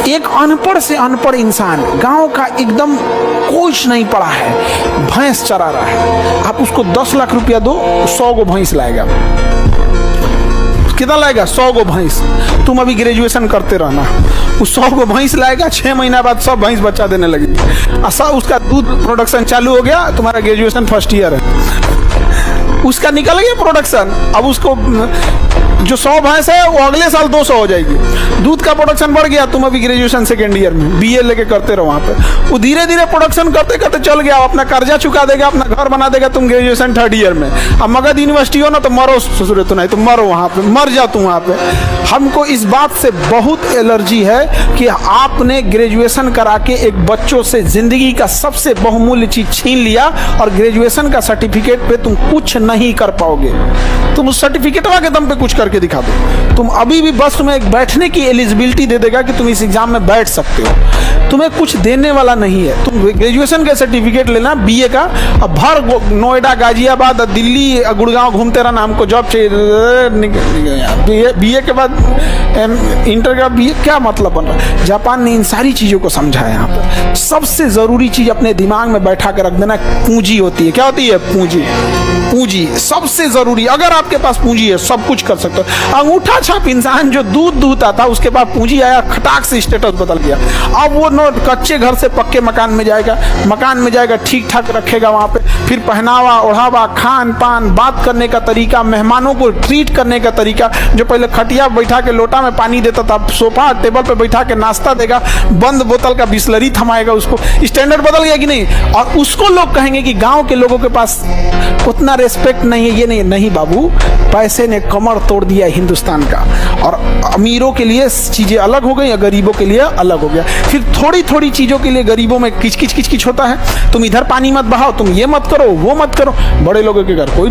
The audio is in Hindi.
एक अनपढ़ से अनपढ़ इंसान, गांव का एकदम कुछ नहीं पढ़ा है, भैंस चरा रहा है, आप उसको 10 लाख रुपया दो, 100 गो भैंस लाएगा। कितना लाएगा? 100 गो भैंस। तुम अभी ग्रेजुएशन करते रहना, उस 100 गो भैंस लाएगा, 6 महीना बाद सब भैंस बच्चा देने लगी, सब उसका दूध प्रोडक्शन चालू हो गया। तुम्हारा ग्रेजुएशन फर्स्ट ईयर है, उसका निकल गया प्रोडक्शन। अब उसको जो 100 भैंस है वो अगले साल 200 हो जाएगी, दूध का प्रोडक्शन बढ़ गया। तुम अभी ग्रेजुएशन सेकेंड ईयर में, बीए लेके करते रहो वहाँ पे, वो धीरे धीरे प्रोडक्शन करते करते चल गया, अपना कर्जा चुका देगा, अपना घर बना देगा। तुम ग्रेजुएशन थर्ड ईयर में, अब मगध यूनिवर्सिटी हो ना तो मरो ससुरे, तो नहीं तो मरो वहाँ पे, मर जाओ तुम वहाँ पे। हमको इस बात से बहुत एलर्जी है कि आपने ग्रेजुएशन करा के एक बच्चों से जिंदगी का सबसे बहुमूल्य चीज छीन लिया, और ग्रेजुएशन का सर्टिफिकेट पे तुम कुछ नहीं कर पाओगे। तुम उस सर्टिफिकेटवा के दम पे कुछ करके दिखा दो। तुम अभी भी बस तुम्हें एक बैठने की एलिजिबिलिटी दे देगा कि तुम इस एग्जाम में बैठ सकते हो, तुम्हें कुछ देने वाला नहीं है। तुम ग्रेजुएशन का सर्टिफिकेट लेना बीए का, अब भर नोएडा, गाजियाबाद, दिल्ली, गुड़गांव घूमते रहना, हमको जॉब चाहिए। बीए के बाद इंटर का बीए क्या मतलब बन रहा है? जापान ने इन सारी चीजों को समझा है। यहाँ पर सबसे जरूरी चीज अपने दिमाग में बैठा कर रख देना, पूंजी होती है। क्या होती है? पूंजी। पूंजी सबसे जरूरी। अगर आपके पास पूंजी है, सब कुछ कर सकते हो। अंगूठा छाप इंसान जो दूध दूहता था, उसके पास पूंजी आया, खटाक से स्टेटस बदल गया। अब वो नोट कच्चे घर से पक्के मकान में जाएगा, मकान में जाएगा, ठीक ठाक रखेगा वहां पे, फिर पहनावा ओढ़ावा, खान पान, बात करने का तरीका, मेहमानों को ट्रीट करने का तरीका, जो पहले खटिया बैठा के लोटा में पानी देता था, सोफा टेबल पे बैठा के नाश्ता देगा, बंद बोतल का बिस्लरी थमाएगा, उसको स्टैंडर्ड बदल गया कि नहीं? और उसको लोग कहेंगे कि गांव के लोगों के पास उतना रेस्पेक्ट नहीं है, ये नहीं बाबू, पैसे ने कमर तोड़ दिया हिंदुस्तान का, और अमीरों के लिए चीजें अलग हो गई, गरीबों के लिए अलग हो गया। फिर थोड़ी थोड़ी चीजों के लिए गरीबों में किच किच किच किच होता है। तुम इधर पानी मत बहाओ, तुम ये मत करो, वो मत करो। बड़े लोगों के घर कोई